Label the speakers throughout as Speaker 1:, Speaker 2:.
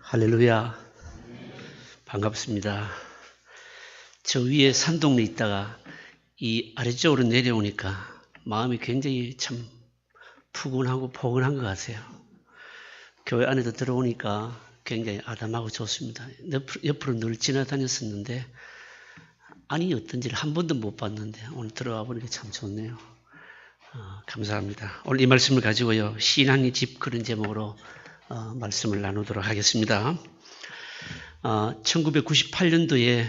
Speaker 1: 할렐루야. 반갑습니다. 저 위에 산동네 있다가 이 아래쪽으로 내려오니까 마음이 굉장히 참 푸근하고 포근한 것 같아요. 교회 안에도 들어오니까 굉장히 아담하고 좋습니다. 옆으로 늘 지나다녔었는데 아니 어떤지를 한 번도 못 봤는데 오늘 들어와 보니까 참 좋네요. 감사합니다. 오늘 이 말씀을 가지고요. 신앙의 집 그런 제목으로 말씀을 나누도록 하겠습니다. 1998년도에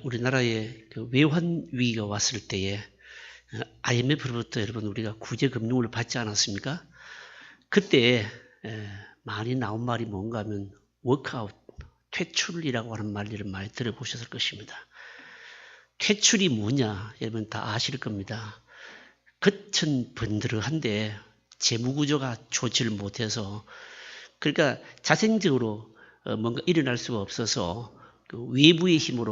Speaker 1: 우리나라에 그 외환 위기가 왔을 때에 IMF로부터 여러분 우리가 구제 금융을 받지 않았습니까? 그때 많이 나온 말이 뭔가 하면 워크아웃, 퇴출이라고 하는 말들을 많이 들어보셨을 것입니다. 퇴출이 뭐냐? 여러분 다 아실 겁니다. 거천번들어한데 재무구조가 좋지를 못해서 그러니까 자생적으로 뭔가 일어날 수가 없어서 그 외부의 힘에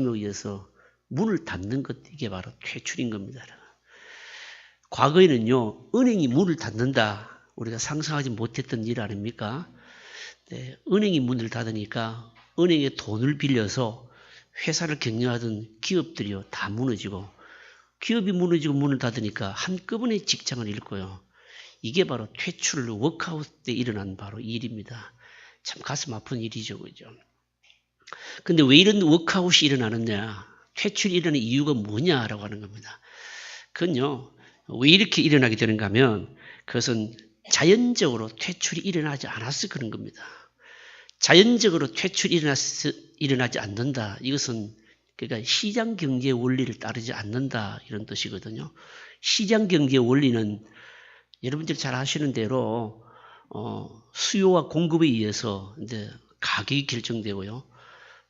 Speaker 1: 의해서 문을 닫는 것, 이게 바로 퇴출인 겁니다. 과거에는요, 은행이 문을 닫는다. 우리가 상상하지 못했던 일 아닙니까? 네, 은행이 문을 닫으니까 은행에 돈을 빌려서 회사를 경영하던 기업들이요, 다 무너지고, 기업이 무너지고 문을 닫으니까 한꺼번에 직장을 잃고요. 이게 바로 퇴출, 워크아웃 때 일어난 바로 일입니다. 참 가슴 아픈 일이죠, 그죠? 근데 왜 이런 워크아웃이 일어나느냐, 퇴출이 일어나는 이유가 뭐냐라고 하는 겁니다. 그건요, 왜 이렇게 일어나게 되는가 하면 그것은 자연적으로 퇴출이 일어나지 않아서 그런 겁니다. 자연적으로 퇴출이 일어나지 않는다. 이것은 그러니까 시장경제의 원리를 따르지 않는다. 이런 뜻이거든요. 시장경제의 원리는 여러분들이 잘 아시는 대로 수요와 공급에 의해서 이제 가격이 결정되고요.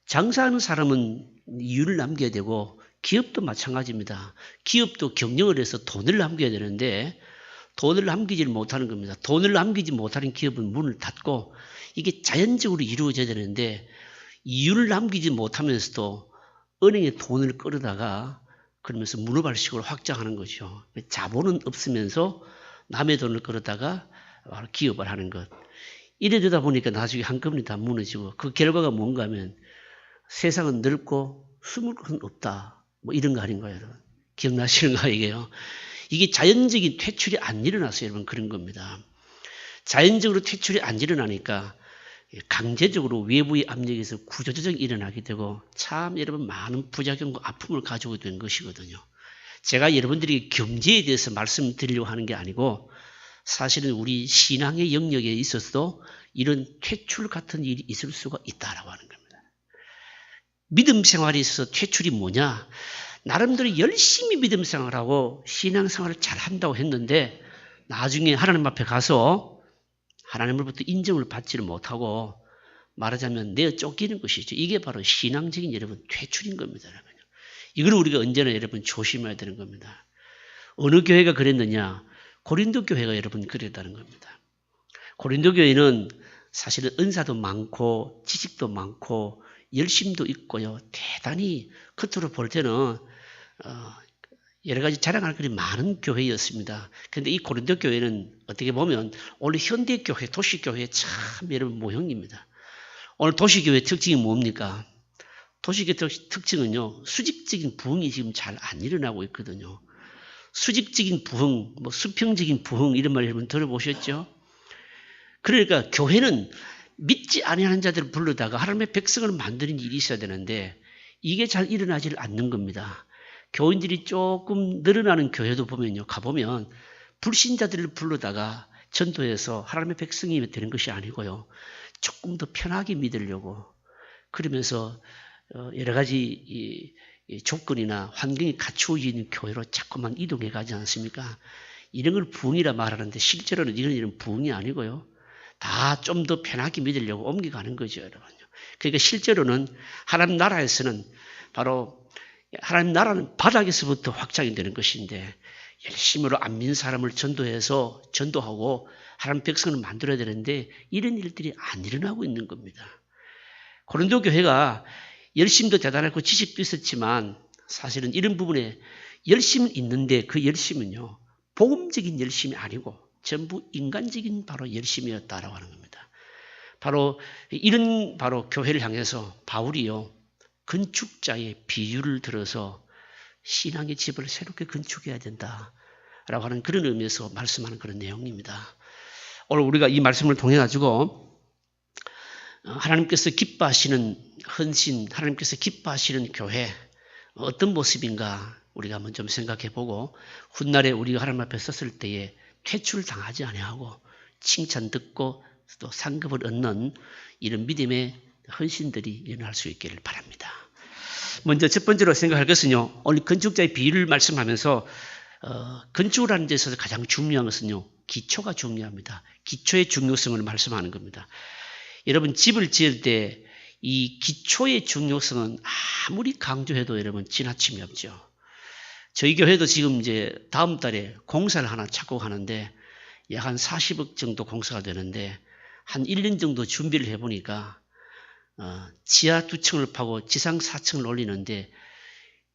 Speaker 1: 장사하는 사람은 이윤을 남겨야 되고 기업도 마찬가지입니다. 기업도 경영을 해서 돈을 남겨야 되는데 돈을 남기지 못하는 겁니다. 돈을 남기지 못하는 기업은 문을 닫고 이게 자연적으로 이루어져야 되는데 이윤을 남기지 못하면서도 은행에 돈을 끌어다가 그러면서 문어발식으로 확장하는 거죠. 자본은 없으면서 남의 돈을 끌어다가 기업을 하는 것. 이래 되다 보니까 나중에 한꺼번에 다 무너지고 그 결과가 뭔가 하면 세상은 넓고 숨을 곳은 없다. 뭐 이런 거 아닌가요, 여러분? 기억나시는가 이게요? 이게 자연적인 퇴출이 안 일어났어요, 여러분. 그런 겁니다. 자연적으로 퇴출이 안 일어나니까 강제적으로 외부의 압력에서 구조조정이 일어나게 되고 참 여러분 많은 부작용과 아픔을 가지고 된 것이거든요. 제가 여러분들이 경제에 대해서 말씀드리려고 하는 게 아니고 사실은 우리 신앙의 영역에 있어서도 이런 퇴출 같은 일이 있을 수가 있다라고 하는 겁니다. 믿음 생활에 있어서 퇴출이 뭐냐? 나름대로 열심히 믿음 생활하고 신앙 생활을 잘 한다고 했는데 나중에 하나님 앞에 가서 하나님으로부터 인정을 받지를 못하고 말하자면 내어 쫓기는 것이죠. 이게 바로 신앙적인 여러분 퇴출인 겁니다. 여러분. 이걸 우리가 언제나 여러분 조심해야 되는 겁니다. 어느 교회가 그랬느냐? 고린도 교회가 여러분 그랬다는 겁니다. 고린도 교회는 사실은 은사도 많고 지식도 많고 열심도 있고요. 대단히 겉으로 볼 때는 여러 가지 자랑할 것이 많은 교회였습니다. 그런데 이 고린도 교회는 어떻게 보면 오늘 현대교회, 도시교회의 참 여러분 모형입니다. 오늘 도시교회의 특징이 뭡니까? 도시교회 특징은요, 수직적인 부흥이 지금 잘 안 일어나고 있거든요. 수직적인 부흥, 뭐 수평적인 부흥 이런 말 여러분 들어보셨죠? 그러니까 교회는 믿지 아니하는 자들을 불러다가 하나님의 백성을 만드는 일이 있어야 되는데 이게 잘 일어나지 않는 겁니다. 교인들이 조금 늘어나는 교회도 보면요, 가보면 불신자들을 불러다가 전도해서 하나님의 백성이 되는 것이 아니고요, 조금 더 편하게 믿으려고 그러면서 여러 가지 조건이나 환경이 갖추어져 있는 교회로 자꾸만 이동해 가지 않습니까? 이런 걸 부흥이라 말하는데 실제로는 이런 부흥이 아니고요, 다 좀 더 편하게 믿으려고 옮겨가는 거죠, 여러분요. 그러니까 실제로는 하나님 나라에서는 바로 하나님 나라는 바닥에서부터 확장이 되는 것인데 열심으로 안 믿는 사람을 전도해서 전도하고 하나님 백성을 만들어야 되는데 이런 일들이 안 일어나고 있는 겁니다. 고린도 교회가 열심도 대단하고 지식도 있었지만 사실은 이런 부분에 열심은 있는데 그 열심은요, 복음적인 열심이 아니고 전부 인간적인 바로 열심이었다라고 하는 겁니다. 바로 이런 바로 교회를 향해서 바울이요, 건축자의 비유를 들어서 신앙의 집을 새롭게 건축해야 된다라고 하는 그런 의미에서 말씀하는 그런 내용입니다. 오늘 우리가 이 말씀을 통해 가지고 하나님께서 기뻐하시는 헌신, 하나님께서 기뻐하시는 교회 어떤 모습인가 우리가 한번 좀 생각해 보고, 훗날에 우리가 하나님 앞에 섰을 때에 퇴출당하지 아니하고 칭찬 듣고 또 상급을 얻는 이런 믿음의 헌신들이 일어날 수 있기를 바랍니다. 먼저 첫 번째로 생각할 것은요, 오늘 건축자의 비유를 말씀하면서 건축을 하는 데 있어서 가장 중요한 것은요, 기초가 중요합니다. 기초의 중요성을 말씀하는 겁니다. 여러분, 집을 지을 때 이 기초의 중요성은 아무리 강조해도 여러분 지나침이 없죠. 저희 교회도 지금 이제 다음 달에 공사를 하나 착고 하는데 약 한 40억 정도 공사가 되는데 한 1년 정도 준비를 해보니까 지하 2층을 파고 지상 4층을 올리는데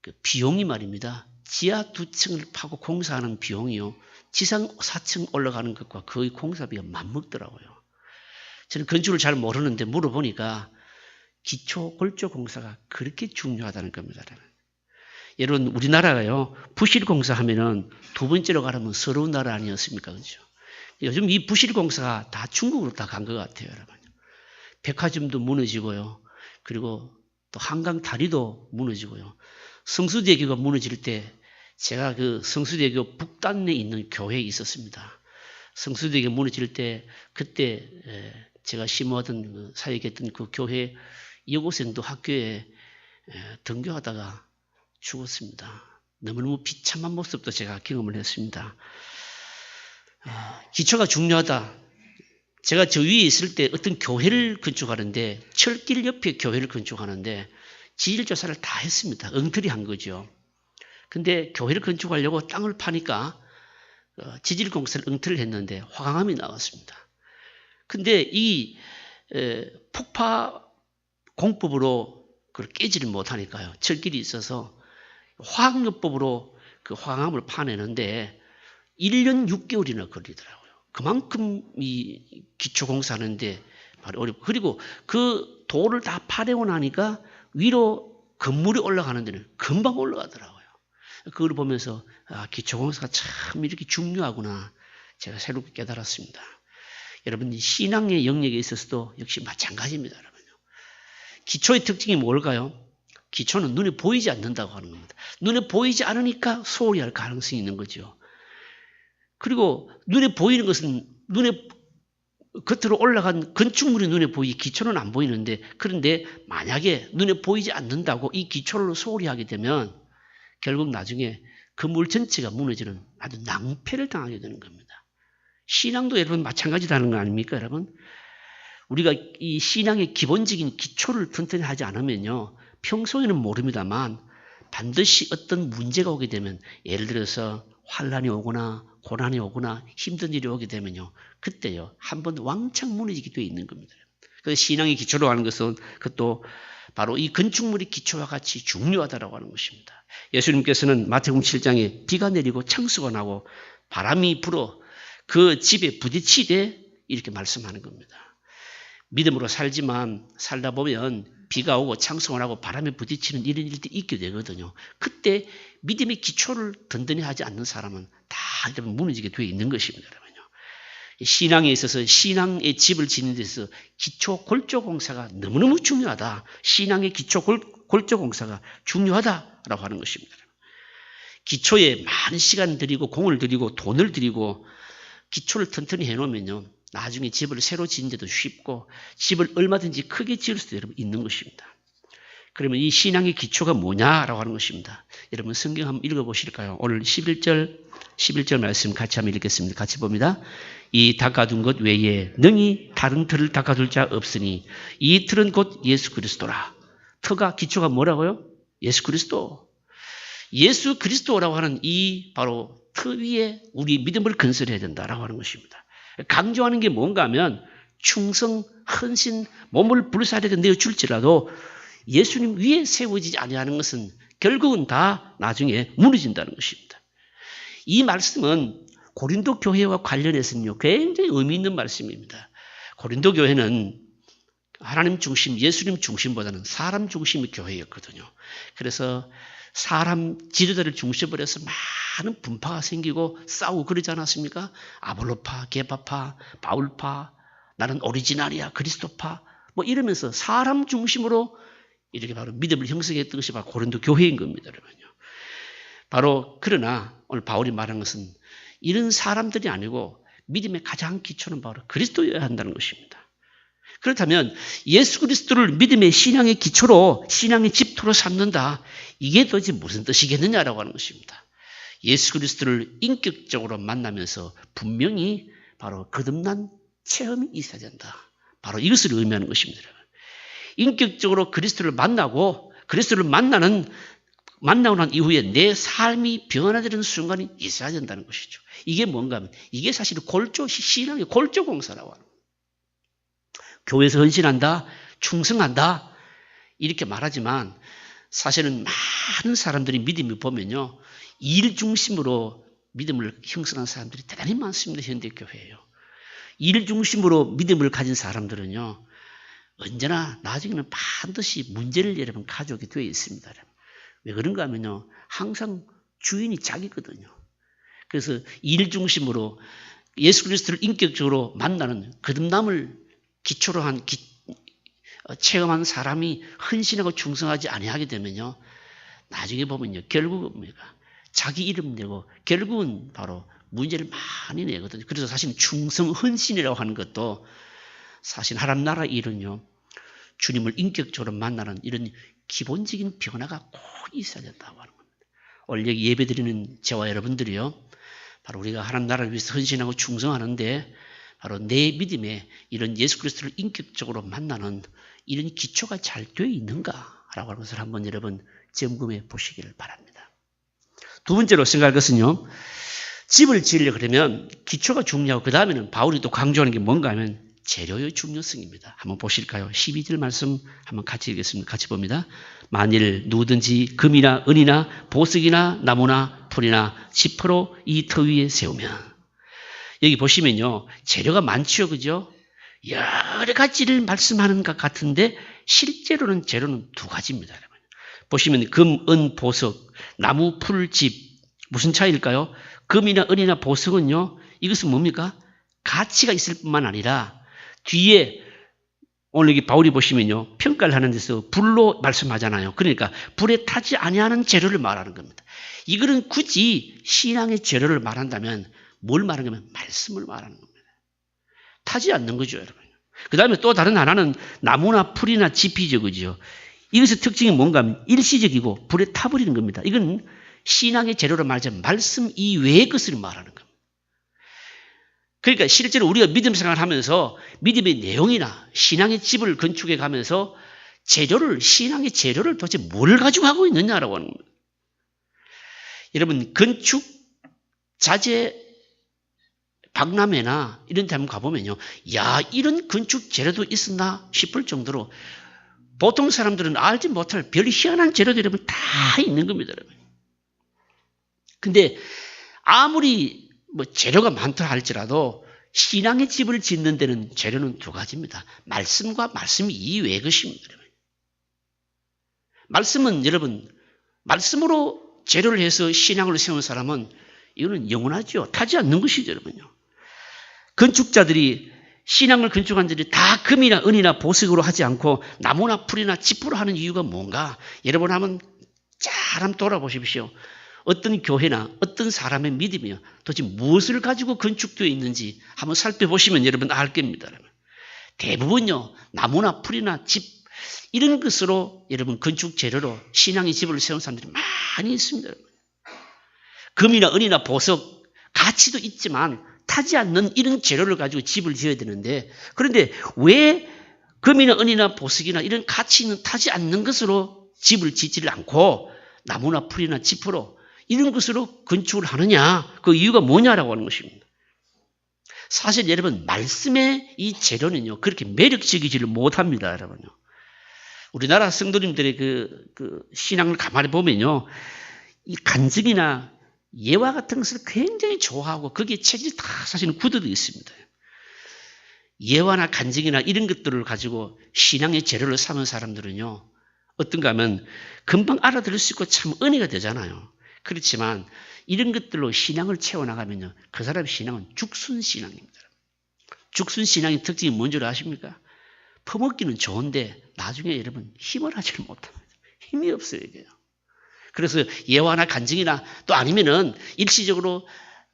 Speaker 1: 그 비용이 말입니다. 지하 2층을 파고 공사하는 비용이요, 지상 4층 올라가는 것과 거의 공사비가 맞먹더라고요. 저는 건축을 잘 모르는데 물어보니까 기초 골조 공사가 그렇게 중요하다는 겁니다. 여러분, 우리나라가요, 부실 공사하면은 두 번째로 가려면 서러운 나라 아니었습니까? 그죠? 요즘 이 부실 공사가 다 중국으로 다 간 것 같아요, 여러분. 백화점도 무너지고요. 그리고 또 한강 다리도 무너지고요. 성수대교가 무너질 때 제가 그 성수대교 북단에 있는 교회에 있었습니다. 성수대교 무너질 때 그때 제가 심호하던 사역했던 그 교회 여고생도 학교에 등교하다가 죽었습니다. 너무너무 비참한 모습도 제가 경험을 했습니다. 기초가 중요하다. 제가 저 위에 있을 때 어떤 교회를 건축하는데, 철길 옆에 교회를 건축하는데 지질조사를 다 했습니다. 엉터리 한 거죠. 근데 교회를 건축하려고 땅을 파니까 지질공사를 엉터리를 했는데 화강암이 나왔습니다. 근데 이 폭파 공법으로 그걸 깨지를 못하니까요, 철길이 있어서 화학요법으로 그 화강암을 파내는데 1년 6개월이나 걸리더라고요. 그만큼 이 기초공사하는데 어렵고, 그리고 그 돌을 다 파내고 나니까 위로 건물이 올라가는 데는 금방 올라가더라고요. 그걸 보면서 기초공사가 참 이렇게 중요하구나 제가 새롭게 깨달았습니다. 여러분, 신앙의 영역에 있어서도 역시 마찬가지입니다. 여러분요. 기초의 특징이 뭘까요? 기초는 눈에 보이지 않는다고 하는 겁니다. 눈에 보이지 않으니까 소홀히 할 가능성이 있는 거죠. 그리고 눈에 보이는 것은 눈에 겉으로 올라간 건축물이 눈에 보이지 기초는 안 보이는데, 그런데 만약에 눈에 보이지 않는다고 이 기초를 소홀히 하게 되면 결국 나중에 건물 전체가 무너지는 아주 낭패를 당하게 되는 겁니다. 신앙도 여러분 마찬가지라는 거 아닙니까, 여러분? 우리가 이 신앙의 기본적인 기초를 튼튼히 하지 않으면요, 평소에는 모릅니다만 반드시 어떤 문제가 오게 되면, 예를 들어서 환란이 오거나 고난이 오거나 힘든 일이 오게 되면요, 그때요 한번 왕창 무너지게 되어 있는 겁니다. 그래서 신앙의 기초로 하는 것은 그것도 바로 이 건축물의 기초와 같이 중요하다고 하는 것입니다. 예수님께서는 마태복음 7장에 비가 내리고 창수가 나고 바람이 불어 그 집에 부딪히되 이렇게 말씀하는 겁니다. 믿음으로 살지만 살다 보면 비가 오고 창수가 나고 바람에 부딪히는 이런 일들이 있게 되거든요. 그때 믿음의 기초를 든든히 하지 않는 사람은 다 무너지게 되어 있는 것입니다. 신앙에 있어서 신앙의 집을 짓는 데 있어서 기초 골조 공사가 너무너무 중요하다. 신앙의 기초 골조 공사가 중요하다라고 하는 것입니다. 기초에 많은 시간 들이고 공을 들이고 돈을 들이고 기초를 튼튼히 해놓으면요, 나중에 집을 새로 짓는 데도 쉽고 집을 얼마든지 크게 지을 수도 여러분 있는 것입니다. 그러면 이 신앙의 기초가 뭐냐라고 하는 것입니다. 여러분 성경 한번 읽어보실까요? 오늘 11절 말씀 같이 한번 읽겠습니다. 같이 봅니다. 이 닦아둔 것 외에 능히 다른 틀을 닦아둘 자 없으니 이 틀은 곧 예수 그리스도라. 터가 기초가 뭐라고요? 예수 그리스도. 예수 그리스도라고 하는 이 바로 터 위에 우리 믿음을 건설해야 된다라고 하는 것입니다. 강조하는 게 뭔가 하면 충성, 헌신, 몸을 불사르게 내어줄지라도 예수님 위에 세워지지 아니하는 것은 결국은 다 나중에 무너진다는 것입니다. 이 말씀은 고린도 교회와 관련해서는요, 굉장히 의미 있는 말씀입니다. 고린도 교회는 하나님 중심, 예수님 중심보다는 사람 중심의 교회였거든요. 그래서 사람 지도자를 중심으로 해서 많은 분파가 생기고 싸우고 그러지 않았습니까? 아볼로파, 게바파, 바울파, 나는 오리지널이야, 그리스도파 뭐 이러면서 사람 중심으로 이렇게 바로 믿음을 형성했던 것이 바로 고린도 교회인 겁니다. 여러분요. 바로 그러나 오늘 바울이 말한 것은 이런 사람들이 아니고 믿음의 가장 기초는 바로 그리스도여야 한다는 것입니다. 그렇다면 예수 그리스도를 믿음의 신앙의 기초로 신앙의 집토로 삼는다. 이게 도대체 무슨 뜻이겠느냐라고 하는 것입니다. 예수 그리스도를 인격적으로 만나면서 분명히 바로 거듭난 체험이 있어야 된다. 바로 이것을 의미하는 것입니다. 인격적으로 그리스도를 만나고 그리스도를 만나고 난 이후에 내 삶이 변화되는 순간이 있어야 된다는 것이죠. 이게 뭔가 하면 이게 사실 신앙의 골조 공사라고 하는 거예요. 교회에서 헌신한다, 충성한다 이렇게 말하지만 사실은 많은 사람들이 믿음을 보면요. 일 중심으로 믿음을 형성한 사람들이 대단히 많습니다. 현대교회에요. 일 중심으로 믿음을 가진 사람들은요. 언제나 나중에는 반드시 문제를 여러분 가져오게 되어 있습니다. 여러분. 왜 그런가 하면요. 항상 주인이 자기거든요. 그래서 일 중심으로 예수 그리스도를 인격적으로 만나는 거듭남을 기초로 한 체험한 사람이 헌신하고 충성하지 아니하게 되면요. 나중에 보면요. 결국은 뭡니까? 자기 이름 내고 결국은 바로 문제를 많이 내거든요. 그래서 사실 충성 헌신이라고 하는 것도 사실 하나님 나라 일은요. 주님을 인격적으로 만나는 이런 기본적인 변화가 꼭 있어야 된다고 하는 겁니다. 오늘 여기 예배드리는 저와 여러분들이요. 바로 우리가 하나님 나라를 위해서 헌신하고 충성하는데 바로 내 믿음에 이런 예수 그리스도를 인격적으로 만나는 이런 기초가 잘 되어 있는가라고 하는 것을 한번 여러분 점검해 보시기를 바랍니다. 두 번째로 생각할 것은요. 집을 지으려고 그러면 기초가 중요하고 그 다음에는 바울이 또 강조하는 게 뭔가 하면 재료의 중요성입니다. 한번 보실까요? 12절 말씀 한번 같이 읽겠습니다. 같이 봅니다. 만일 누구든지 금이나 은이나 보석이나 나무나 풀이나 지퍼로 이 터 위에 세우면 여기 보시면요. 재료가 많죠. 그죠? 여러 가지를 말씀하는 것 같은데 실제로는 재료는 두 가지입니다. 여러분. 보시면 금, 은, 보석, 나무, 풀, 집 무슨 차이일까요? 금이나 은이나 보석은요. 이것은 뭡니까? 가치가 있을 뿐만 아니라 뒤에 오늘 여기 바울이 보시면요. 평가를 하는 데서 불로 말씀하잖아요. 그러니까 불에 타지 아니하는 재료를 말하는 겁니다. 이거는 굳이 신앙의 재료를 말한다면 뭘 말하는 거면 말씀을 말하는 겁니다. 타지 않는 거죠, 여러분. 그 다음에 또 다른 하나는 나무나 풀이나 지피죠, 그죠? 이것의 특징이 뭔가 하면 일시적이고 불에 타버리는 겁니다. 이건 신앙의 재료로 말하자면 말씀 이외의 것을 말하는 겁니다. 그러니까 실제로 우리가 믿음 생활을 하면서 믿음의 내용이나 신앙의 집을 건축해 가면서 신앙의 재료를 도대체 뭘 가지고 하고 있느냐라고 하는 겁니다. 여러분, 건축, 자재, 박람회나 이런 데 한번 가보면요. 야, 이런 건축 재료도 있었나 싶을 정도로 보통 사람들은 알지 못할 별 희한한 재료들이 여러분 다 있는 겁니다. 여러분. 근데 아무리 재료가 많다 할지라도 신앙의 집을 짓는 데는 재료는 두 가지입니다. 말씀과 말씀 이외의 것입니다. 여러분. 말씀은 여러분, 말씀으로 재료를 해서 신앙을 세운 사람은 이거는 영원하죠. 타지 않는 것이죠, 여러분요. 건축자들이 신앙을 건축한 자들이 다 금이나 은이나 보석으로 하지 않고 나무나 풀이나 지푸로 하는 이유가 뭔가? 여러분 한번 잘 한번 돌아보십시오. 어떤 교회나 어떤 사람의 믿음이요. 도대체 무엇을 가지고 건축되어 있는지 한번 살펴보시면 여러분 알 겁니다. 대부분요. 나무나 풀이나 집 이런 것으로 여러분 건축 재료로 신앙의 집을 세운 사람들이 많이 있습니다. 여러분. 금이나 은이나 보석 가치도 있지만 타지 않는 이런 재료를 가지고 집을 지어야 되는데 그런데 왜 금이나 은이나 보석이나 이런 가치 있는 타지 않는 것으로 집을 짓지를 않고 나무나 풀이나 지프로 이런 것으로 건축을 하느냐? 그 이유가 뭐냐라고 하는 것입니다. 사실 여러분 말씀의 이 재료는요 그렇게 매력적이지를 못합니다, 여러분요. 우리나라 성도님들의 그 신앙을 가만히 보면요, 이 간증이나 예화 같은 것을 굉장히 좋아하고 거기에 체질이 다 사실은 굳어져 있습니다. 예화나 간증이나 이런 것들을 가지고 신앙의 재료를 삼은 사람들은요, 어떤가 하면 금방 알아들을 수 있고 참 은혜가 되잖아요. 그렇지만 이런 것들로 신앙을 채워나가면요, 그 사람의 신앙은 죽순신앙입니다. 죽순신앙의 특징이 뭔 줄 아십니까? 퍼먹기는 좋은데 나중에 여러분 힘을 하지를 못합니다. 힘이 없어요, 이게요. 그래서 예화나 간증이나 또 아니면은 일시적으로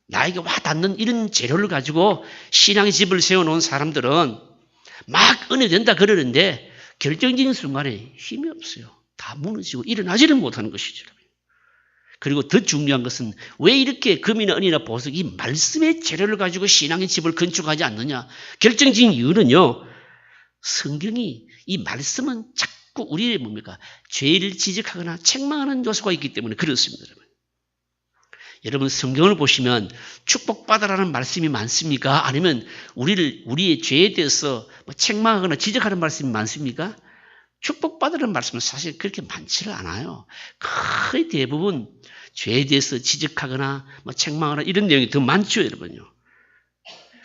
Speaker 1: 나에게 와 닿는 이런 재료를 가지고 신앙의 집을 세워놓은 사람들은 막 은혜 된다 그러는데 결정적인 순간에 힘이 없어요. 다 무너지고 일어나지를 못하는 것이죠. 그리고 더 중요한 것은 왜 이렇게 금이나 은이나 보석 이 말씀의 재료를 가지고 신앙의 집을 건축하지 않느냐. 결정적인 이유는요. 성경이 이 말씀은 자꾸 우리의 뭡니까? 죄를 지적하거나 책망하는 요소가 있기 때문에 그렇습니다. 여러분 성경을 보시면 축복받으라는 말씀이 많습니까? 아니면 우리의 죄에 대해서 책망하거나 지적하는 말씀이 많습니까? 축복받으라는 말씀은 사실 그렇게 많지는 않아요. 거의 대부분 죄에 대해서 지적하거나 책망하거나 이런 내용이 더 많죠, 여러분요.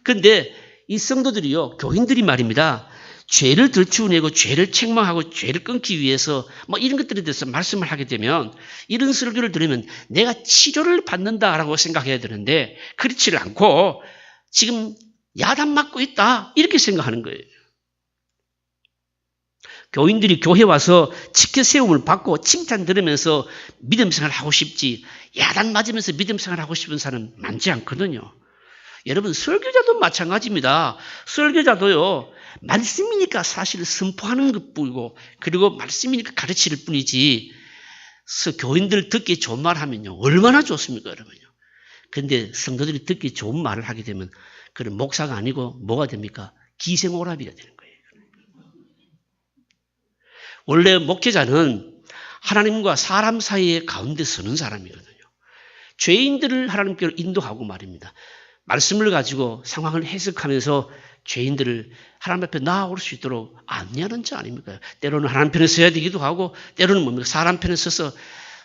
Speaker 1: 그런데 이 성도들이요, 교인들이 말입니다. 죄를 들추어내고 죄를 책망하고 죄를 끊기 위해서 이런 것들에 대해서 말씀을 하게 되면 이런 설교를 들으면 내가 치료를 받는다라고 생각해야 되는데 그렇지를 않고 지금 야단 맞고 있다 이렇게 생각하는 거예요. 교인들이 교회 와서 지켜 세움을 받고 칭찬 들으면서 믿음 생활을 하고 싶지 야단 맞으면서 믿음 생활을 하고 싶은 사람은 많지 않거든요. 여러분 설교자도 마찬가지입니다. 설교자도요. 말씀이니까 사실 선포하는 것뿐이고 그리고 말씀이니까 가르칠 뿐이지 교인들 듣기 좋은 말 하면요. 얼마나 좋습니까, 여러분요. 그런데 성도들이 듣기 좋은 말을 하게 되면 그런 목사가 아니고 뭐가 됩니까? 기생오라비가 되는 거예요. 원래 목회자는 하나님과 사람 사이의 가운데 서는 사람이거든요. 죄인들을 하나님께로 인도하고 말입니다. 말씀을 가지고 상황을 해석하면서 죄인들을 하나님 앞에 나아올 수 있도록 안내하는 자 아닙니까? 때로는 하나님 편에 서야 되기도 하고 때로는 뭡니까? 사람 편에 서서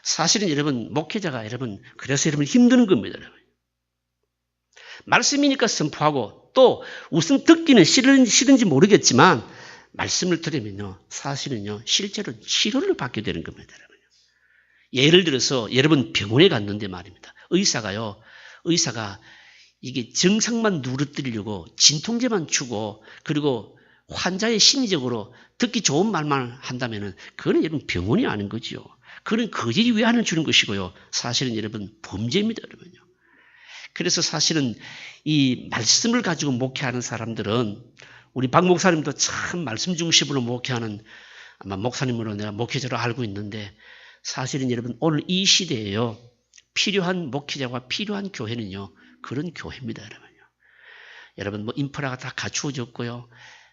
Speaker 1: 사실은 여러분 목회자가 여러분 그래서 여러분 힘드는 겁니다. 여러분. 말씀이니까 선포하고 또 우선 듣기는 싫은지 모르겠지만 말씀을 들으면요 사실은요 실제로 치료를 받게 되는 겁니다. 여러분. 예를 들어서 여러분 병원에 갔는데 말입니다. 의사가 이게 증상만 누르뜨리려고 진통제만 주고 그리고 환자의 심리적으로 듣기 좋은 말만 한다면은 그거는 여러분 병원이 아닌 거지요. 그건 거짓 위안을 주는 것이고요. 사실은 여러분 범죄입니다, 여러분요. 그래서 사실은 이 말씀을 가지고 목회하는 사람들은 우리 박 목사님도 참 말씀 중심으로 목회하는 아마 목사님으로 내가 목회자로 알고 있는데 사실은 여러분 오늘 이 시대에요. 필요한 목회자와 필요한 교회는요. 그런 교회입니다, 여러분요. 여러분 인프라가 다 갖추어졌고요.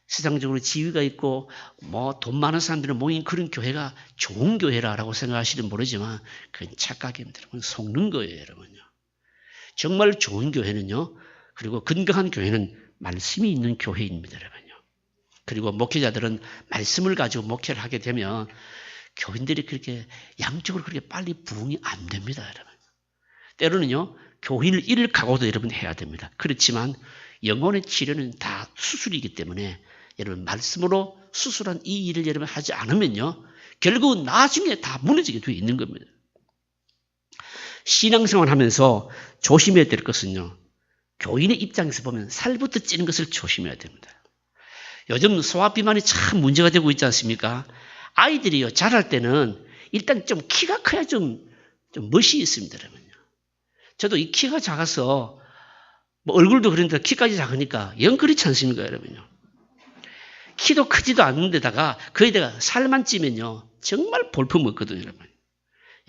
Speaker 1: 세상적으로 지위가 있고 돈 많은 사람들이 모인 그런 교회가 좋은 교회라고 생각하시는 모르지만 그건 착각입니다. 여러분 속는 거예요, 여러분요. 정말 좋은 교회는요. 그리고 건강한 교회는 말씀이 있는 교회입니다, 여러분요. 그리고 목회자들은 말씀을 가지고 목회를 하게 되면 교인들이 그렇게 양적으로 그렇게 빨리 부흥이 안 됩니다, 여러분. 때로는요. 교인을 잃을 각오도 여러분 해야 됩니다. 그렇지만 영혼의 치료는 다 수술이기 때문에 여러분 말씀으로 수술한 이 일을 여러분 하지 않으면요. 결국은 나중에 다 무너지게 되어 있는 겁니다. 신앙생활 하면서 조심해야 될 것은요. 교인의 입장에서 보면 살부터 찌는 것을 조심해야 됩니다. 요즘 소아비만이 참 문제가 되고 있지 않습니까? 아이들이요. 자랄 때는 일단 좀 키가 커야 좀 멋이 있습니다. 여러분. 저도 이 키가 작아서 얼굴도 그런데 키까지 작으니까 영 그렇지 않습니까, 여러분요? 키도 크지도 않는데다가 거기다가 살만 찌면요 정말 볼품 없거든요, 여러분.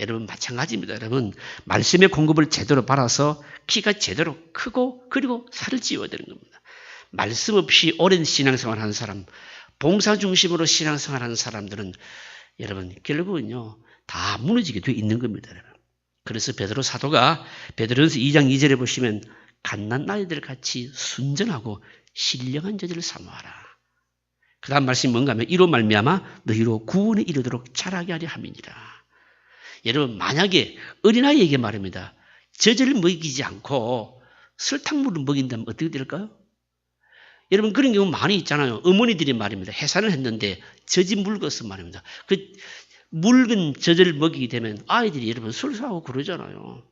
Speaker 1: 여러분 마찬가지입니다, 여러분. 말씀의 공급을 제대로 받아서 키가 제대로 크고 그리고 살을 찌워야 되는 겁니다. 말씀 없이 오랜 신앙생활 하는 사람, 봉사 중심으로 신앙생활 하는 사람들은 여러분 결국은요 다 무너지게 돼 있는 겁니다, 여러분. 그래서 베드로 사도가 베드로전서 2장 2절에 보시면 갓난 아이들 같이 순전하고 신령한 저들을 사모하라. 그 다음 말씀이 뭔가 하면 이로 말미암아 너희로 구원에 이르도록 자라게 하려 함이니라. 여러분 만약에 어린아이에게 말입니다. 젖을 먹이지 않고 설탕물을 먹인다면 어떻게 될까요? 여러분 그런 경우 많이 있잖아요. 어머니들이 말입니다. 해산을 했는데 젖이 묽어서 말입니다. 그 묽은 젖을 먹이게 되면 아이들이 여러분 술사하고 그러잖아요.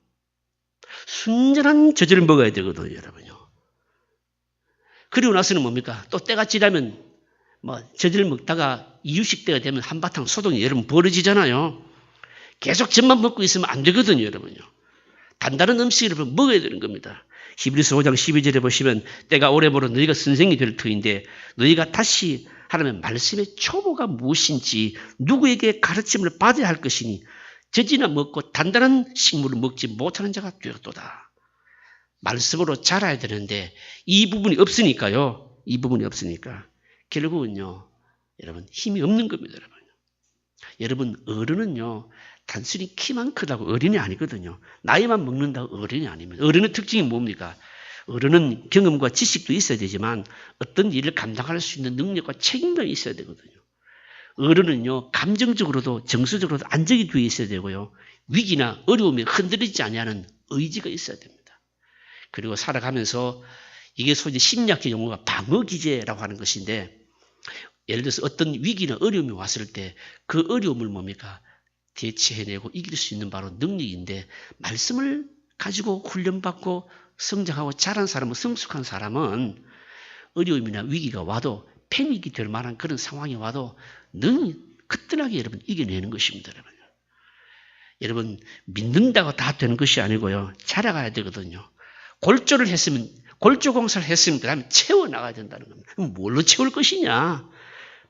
Speaker 1: 순전한 젖을 먹어야 되거든요, 여러분요. 그리고 나서는 뭡니까? 또 때가 지나면 뭐 젖을 먹다가 이유식 때가 되면 한바탕 소동이 여러분 벌어지잖아요. 계속 젖만 먹고 있으면 안 되거든요, 여러분요. 단단한 음식을 여러분 먹어야 되는 겁니다. 히브리서 5장 12절에 보시면 때가 오래 멀어 너희가 선생이 될 터인데 너희가 다시 하나님의 말씀의 초보가 무엇인지 누구에게 가르침을 받아야 할 것이니 젖이나 먹고 단단한 식물을 먹지 못하는 자가 되었도다. 말씀으로 자라야 되는데 이 부분이 없으니까요. 이 부분이 없으니까 결국은요. 여러분 힘이 없는 겁니다. 여러분 어른은요. 단순히 키만 크다고 어른이 아니거든요. 나이만 먹는다고 어른이 아닙니다. 어른의 특징이 뭡니까? 어른은 경험과 지식도 있어야 되지만 어떤 일을 감당할 수 있는 능력과 책임감이 있어야 되거든요. 어른은요. 감정적으로도 정서적으로도 안정이 되어 있어야 되고요. 위기나 어려움에 흔들리지 아니하는 의지가 있어야 됩니다. 그리고 살아가면서 이게 소위 심리학적 용어가 방어기제라고 하는 것인데 예를 들어서 어떤 위기나 어려움이 왔을 때 그 어려움을 뭡니까? 대처해내고 이길 수 있는 바로 능력인데 말씀을 가지고 훈련받고 성장하고 자란 사람은 성숙한 사람은 어려움이나 위기가 와도 패닉이 될 만한 그런 상황이 와도 능히 그때나게 여러분 이겨내는 것입니다. 여러분 믿는다고 다 되는 것이 아니고요. 자라가야 되거든요. 골조를 했으면 골조 공사를 했으면 그 다음에 채워나가야 된다는 겁니다. 그럼 뭘로 채울 것이냐?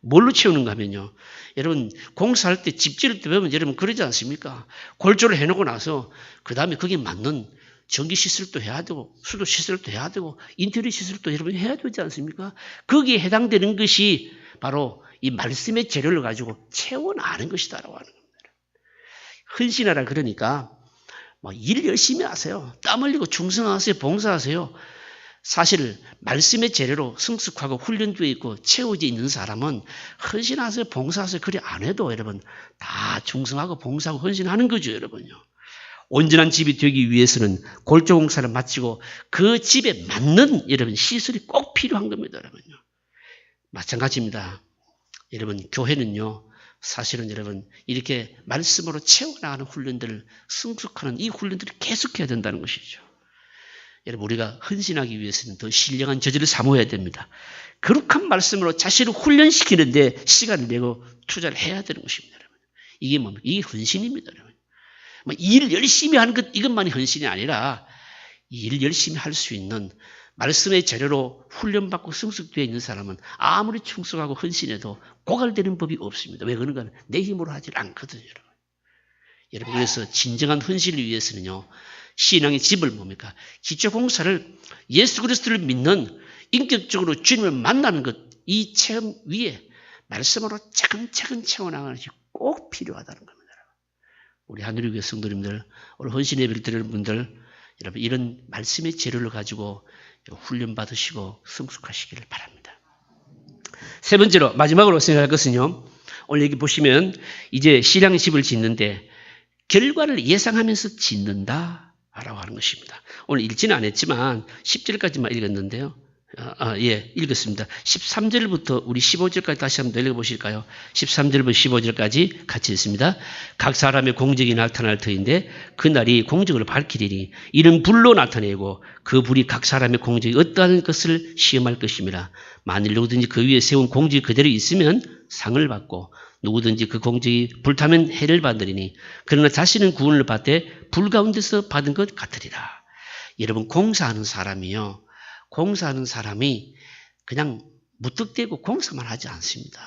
Speaker 1: 뭘로 채우는가 하면요. 여러분 공사할 때 집 지을 때 보면 여러분 그러지 않습니까? 골조를 해놓고 나서 그 다음에 거기에 맞는 전기 시설도 해야 되고 수도 시설도 해야 되고 인테리어 시설도 여러분 해야 되지 않습니까? 거기에 해당되는 것이 바로 이 말씀의 재료를 가지고 채워나가는 것이다라고 하는 겁니다. 헌신하라 그러니까 일 열심히 하세요. 땀 흘리고 충성하세요. 봉사하세요. 사실 말씀의 재료로 성숙하고 훈련되어 있고 채워져 있는 사람은 헌신하세요. 봉사하세요. 그래 안 해도 여러분 다 충성하고 봉사하고 헌신하는 거죠. 여러분요. 온전한 집이 되기 위해서는 골조 공사를 마치고 그 집에 맞는 여러분 시설이 꼭 필요한 겁니다. 여러분요. 마찬가지입니다. 여러분 교회는요. 사실은 여러분 이렇게 말씀으로 채워나가는 훈련들을 성숙하는 이 훈련들을 계속해야 된다는 것이죠. 여러분 우리가 헌신하기 위해서는 더 신령한 저지를 사모해야 됩니다. 거룩한 말씀으로 자신을 훈련시키는데 시간을 내고 투자를 해야 되는 것입니다. 여러분. 이게 뭡니까? 이게 헌신입니다. 여러분. 일 열심히 하는 것 이것만이 헌신이 아니라 일 열심히 할 수 있는 말씀의 재료로 훈련받고 성숙되어 있는 사람은 아무리 충성하고 헌신해도 고갈되는 법이 없습니다. 왜 그런가 하면 내 힘으로 하지 않거든요. 여러분. 여러분 그래서 진정한 헌신을 위해서는요. 신앙의 집을 뭡니까? 기초공사를 예수 그리스도를 믿는 인격적으로 주님을 만나는 것 이 체험 위에 말씀으로 차근차근 채워나가는 것이 꼭 필요하다는 겁니다. 우리 하늘의 성도님들, 오늘 헌신 예배를 드리는 분들 여러분 이런 말씀의 재료를 가지고 훈련 받으시고 성숙하시기를 바랍니다. 세 번째로 마지막으로 생각할 것은요. 오늘 여기 보시면 이제 신앙의 집을 짓는데 결과를 예상하면서 짓는다 라고 하는 것입니다. 오늘 읽지는 않았지만 10절까지만 읽었는데요. 읽었습니다. 13절부터 우리 15절까지 다시 한번 읽어보실까요? 13절부터 15절까지 같이 읽습니다. 각 사람의 공적이 나타날 터인데 그날이 공적을 밝히리니 이는 불로 나타내고 그 불이 각 사람의 공적이 어떠한 것을 시험할 것입니다. 만일 누구든지 그 위에 세운 공적이 그대로 있으면 상을 받고 누구든지 그 공적이 불타면 해를 받으리니 그러나 자신은 구원을 받되 불 가운데서 받은 것 같으리라. 여러분 공사하는 사람이요. 공사하는 사람이 그냥 무턱대고 공사만 하지 않습니다.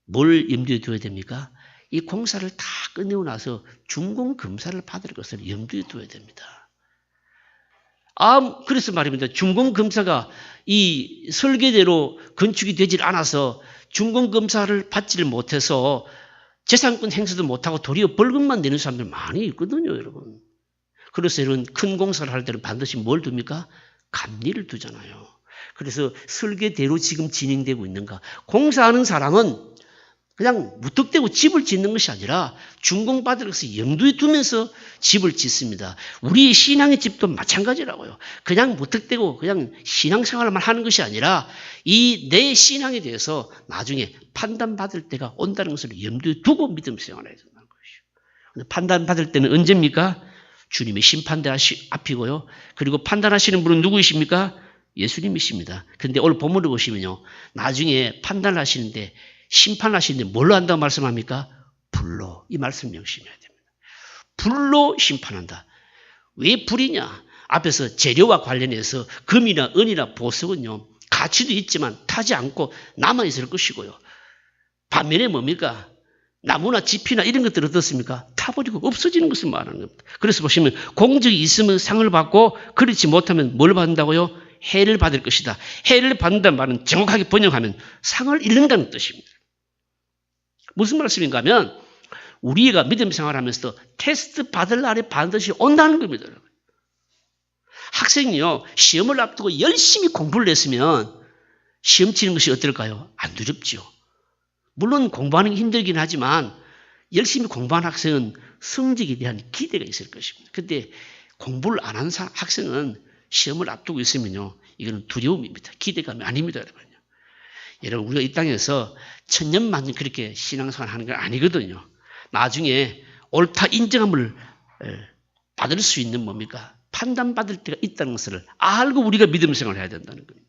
Speaker 1: 뭘 염두에 둬야 됩니까? 이 공사를 다 끝내고 나서 준공검사를 받을 것을 염두에 둬야 됩니다. 그래서 말입니다. 준공검사가 이 설계대로 건축이 되질 않아서 준공검사를 받지를 못해서 재산권 행사도 못하고 도리어 벌금만 내는 사람들 많이 있거든요, 여러분. 그래서 여러분 큰 공사를 할 때는 반드시 뭘 둡니까? 감리를 두잖아요. 그래서 설계대로 지금 진행되고 있는가? 공사하는 사람은 그냥 무턱대고 집을 짓는 것이 아니라 준공받을 것을 염두에 두면서 집을 짓습니다. 우리 신앙의 집도 마찬가지라고요. 그냥 무턱대고 그냥 신앙생활만 하는 것이 아니라 이 내 신앙에 대해서 나중에 판단받을 때가 온다는 것을 염두에 두고 믿음 생활을 해야 된다는 것이죠. 판단받을 때는 언제입니까? 주님의 심판대 앞이고요. 그리고 판단하시는 분은 누구이십니까? 예수님이십니다. 그런데 오늘 본문을 보시면요. 나중에 판단을 하시는데 심판하시는데 뭘로 한다고 말씀합니까? 불로. 이 말씀 명심해야 됩니다. 불로 심판한다. 왜 불이냐? 앞에서 재료와 관련해서 금이나 은이나 보석은요. 가치도 있지만 타지 않고 남아있을 것이고요. 반면에 뭡니까? 나무나 지피나 이런 것들은 어떻습니까? 타버리고 없어지는 것을 말하는 겁니다. 그래서 보시면 공적이 있으면 상을 받고 그렇지 못하면 뭘 받는다고요? 해를 받을 것이다. 해를 받는다는 말은 정확하게 번역하면 상을 잃는다는 뜻입니다. 무슨 말씀인가 하면 우리가 믿음 생활하면서도 테스트 받을 날이 반드시 온다는 겁니다. 학생이요. 시험을 앞두고 열심히 공부를 했으면 시험 치는 것이 어떨까요? 안 두렵지요. 물론 공부하는 게 힘들긴 하지만 열심히 공부한 학생은 성적에 대한 기대가 있을 것입니다. 그런데 공부를 안 한 학생은 시험을 앞두고 있으면요. 이거는 두려움입니다. 기대감이 아닙니다. 여러분요. 여러분 우리가 이 땅에서 천년만년 그렇게 신앙생활 하는 건 아니거든요. 나중에 옳다 인정함을 받을 수 있는 뭡니까? 판단받을 때가 있다는 것을 알고 우리가 믿음 생활을 해야 된다는 겁니다.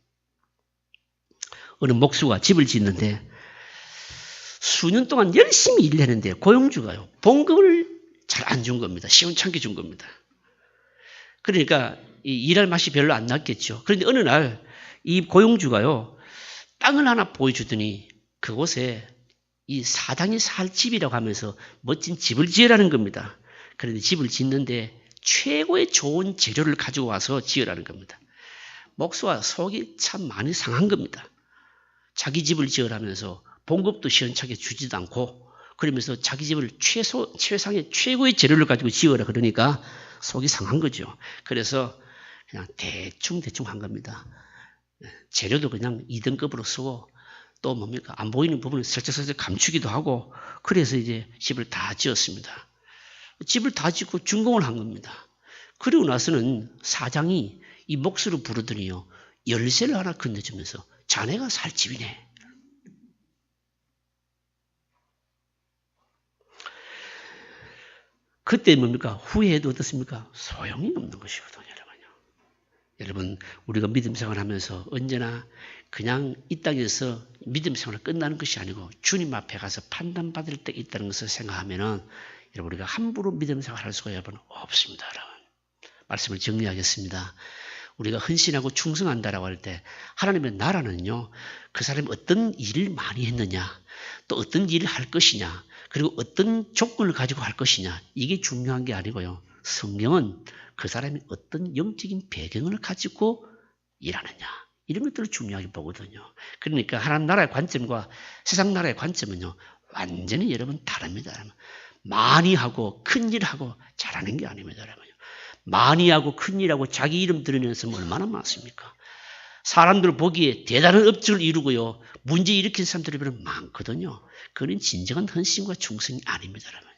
Speaker 1: 어느 목수가 집을 짓는데 수년 동안 열심히 일했는데 고용주가요. 봉급을 잘 안 준 겁니다. 시원찮게 준 겁니다. 그러니까 일할 맛이 별로 안 났겠죠. 그런데 어느 날 이 고용주가요. 땅을 하나 보여주더니 그곳에 이 사장이 살 집이라고 하면서 멋진 집을 지으라는 겁니다. 그런데 집을 짓는데 최고의 좋은 재료를 가지고 와서 지으라는 겁니다. 목수와 속이 참 많이 상한 겁니다. 자기 집을 지으라면서 봉급도 시원찮게 주지도 않고 그러면서 자기 집을 최상의 최고의 재료를 가지고 지으라 그러니까 속이 상한 거죠. 그래서 그냥 대충 한 겁니다. 재료도 그냥 2등급으로 쓰고 또 뭡니까? 안 보이는 부분을 슬쩍슬쩍 감추기도 하고 그래서 이제 집을 다 지었습니다. 집을 다 짓고 준공을 한 겁니다. 그리고 나서는 사장이 이 목수를 부르더니요. 열쇠를 하나 건네주면서 자네가 살 집이네. 그때 뭡니까? 후회해도 어떻습니까? 소용이 없는 것이거든요. 여러분 우리가 믿음 생활하면서 언제나 그냥 이 땅에서 믿음 생활이 끝나는 것이 아니고 주님 앞에 가서 판단받을 때 있다는 것을 생각하면은 여러분 우리가 함부로 믿음 생활할 수가 여러분 없습니다. 여러분. 말씀을 정리하겠습니다. 우리가 헌신하고 충성한다라고 할 때 하나님의 나라는요. 그 사람이 어떤 일을 많이 했느냐 또 어떤 일을 할 것이냐 그리고 어떤 조건을 가지고 할 것이냐 이게 중요한 게 아니고요. 성경은 그 사람이 어떤 영적인 배경을 가지고 일하느냐 이런 것들을 중요하게 보거든요. 그러니까 하나님 나라의 관점과 세상 나라의 관점은요. 완전히 여러분 다릅니다. 여러분. 많이 하고 큰 일하고 잘하는 게 아닙니다. 여러분. 많이 하고 큰 일하고 자기 이름 드러내는 사람 얼마나 많습니까? 사람들 보기에 대단한 업적을 이루고요. 문제 일으킨 사람들이 많거든요. 그건 진정한 헌신과 충성이 아닙니다. 여러분.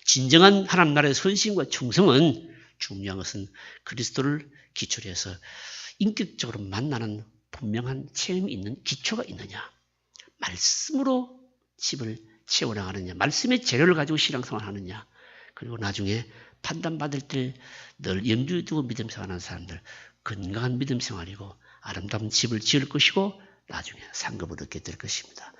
Speaker 1: 진정한 하나님 나라의 헌신과 충성은 중요한 것은 그리스도를 기초로 해서 인격적으로 만나는 분명한 체험이 있는 기초가 있느냐. 말씀으로 집을 채워나가느냐. 말씀의 재료를 가지고 신앙생활을 하느냐. 그리고 나중에 판단받을 때 늘 염두에 두고 믿음 생활하는 사람들 건강한 믿음 생활이고 아름다운 집을 지을 것이고 나중에 상급을 얻게 될 것입니다.